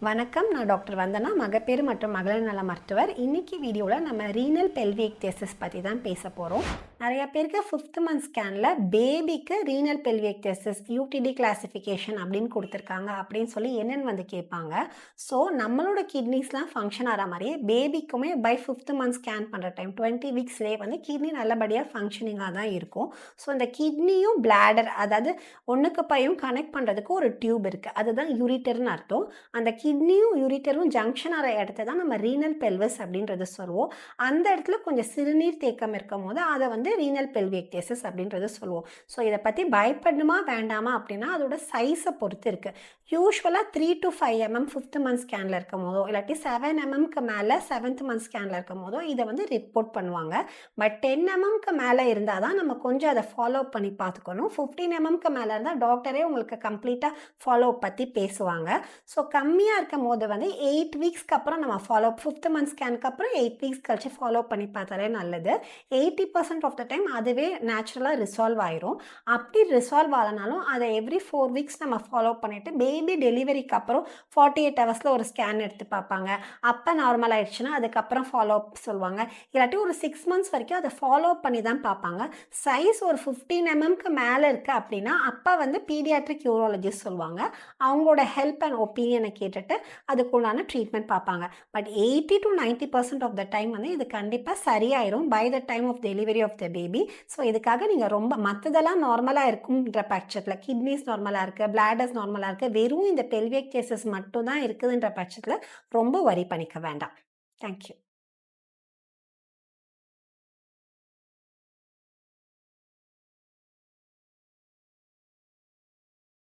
வணக்கம். நான் டாக்டர் வந்தனா, மகப்பேறு மற்றும் மகளிர் நல மருத்துவர். இன்னைக்கு வீடியோவில் நம்ம ரீனல் பெல்விக் டெஸ்ட் பற்றி தான் பேச போகிறோம். நிறைய பேருக்கு 5th மந்த் ஸ்கேனில் பேபிக்கு renal pelvic test UTD classification அப்படின்னு கொடுத்துருக்காங்க அப்படின்னு சொல்லி என்னென்னு வந்து கேட்பாங்க. ஸோ நம்மளோட கிட்னிஸ்லாம் ஃபங்க்ஷன் ஆகிற மாதிரியே பேபிக்குமே பை 5th மந்த் ஸ்கேன் பண்ணுற டைம் 20 வீக்ஸ்லேயே வந்து கிட்னி நல்லபடியாக ஃபங்க்ஷனிங்காக தான் இருக்கும். ஸோ இந்த கிட்னியும் பிளாடர், அதாவது ஒன்றுக்கு பையும் கனெக்ட் பண்ணுறதுக்கு ஒரு டியூப் இருக்குது, அதுதான் யூரிட்டர்னு அர்த்தம். அந்த கிட்னியும் யூரிட்டரும் ஜங்ஷன் ஆகிற இடத்த தான் நம்ம ரீனல் பெல்விஸ் அப்படின்றது சொல்லுவோம். அந்த இடத்துல கொஞ்சம் சிறுநீர் தேக்கம் இருக்கும் போது அதை வந்து ரீனல் பெல்விக் டெஸ்ட் அப்படின்றது சொல்லுவோம். ஸோ இதை பற்றி பயப்படணுமா வேண்டாமா அப்படின்னா அதோட சைஸை பொறுத்து இருக்குது. யூஸ்வலாக 3 to 5 mm 5th மந்த் ஸ்கேனில் இருக்கும் போதோ இல்லாட்டி 7 mmக்கு மேலே 7th மந்த் ஸ்கேனில் இருக்கும் போதோ இதை வந்து ரிப்போர்ட் பண்ணுவாங்க. பட் 10 mmக்கு மேலே இருந்தால் தான் நம்ம கொஞ்சம் அதை ஃபாலோ பண்ணி பார்த்துக்கணும். 15 mmக்கு மேலே இருந்தால் டாக்டரே உங்களுக்கு கம்ப்ளீட்டாக ஃபாலோ பற்றி பேசுவாங்க. ஸோ கம்மியாக இருக்கும் போது வந்து 8 வீக்ஸ்க்கு அப்புறம் நம்ம ஃபாலோ 5th மந்த் ஸ்கேனுக்கு அப்புறம் 8 வீக்ஸ் கழிச்சு ஃபாலோ பண்ணி பார்த்தாலே நல்லது. 80% ஆஃப் த டைம் அதுவே நேச்சுரலாக ரிசால்வ் ஆயிரும். அப்படி ரிசால்வ் ஆகலனாலும் அதை எவ்ரி 4 வீக்ஸ் நம்ம ஃபாலோ பண்ணிவிட்டு பேபி டெலிவரிக்கு அப்புறம் 48 ஹவர்ஸில் ஒரு ஸ்கேன் எடுத்து பார்ப்பாங்க. அப்போ நார்மல் ஆயிடுச்சுன்னா அதுக்கப்புறம் ஃபாலோ அப் சொல்லுவாங்க. இல்லாட்டி ஒரு 6 மந்த்ஸ் வரைக்கும் அதை ஃபாலோ பண்ணி தான் பார்ப்பாங்க. சைஸ் ஒரு 15 mmக்கு மேலே இருக்குது அப்படின்னா அப்போ வந்து பீடியாட்ரிக் யூரோலஜிஸ்ட் சொல்லுவாங்க. அவங்களோட ஹெல்ப் அண்ட் ஒப்பீனியனை கேட்டுட்டு அதுக்குள்ளான ட்ரீட்மெண்ட் பார்ப்பாங்க. But 80 to 90% of the time வந்து இது கண்டிப்பாக சரியாயிரும் by the time of delivery of the baby. So இதுக்காக நீங்கள் ரொம்ப மற்றதெல்லாம் நார்மலாக இருக்குன்ற பட்சத்தில், கிட்னிஸ் நார்மலாக இருக்குது, பிளாடர்ஸ் நார்மலாக இருக்குது, வெறும் இந்த பெல்விக் கேசஸ் மட்டும் தான் இருக்குதுன்ற பட்சத்தில் ரொம்ப வரி பண்ணிக்க வேண்டாம். தேங்க்யூ.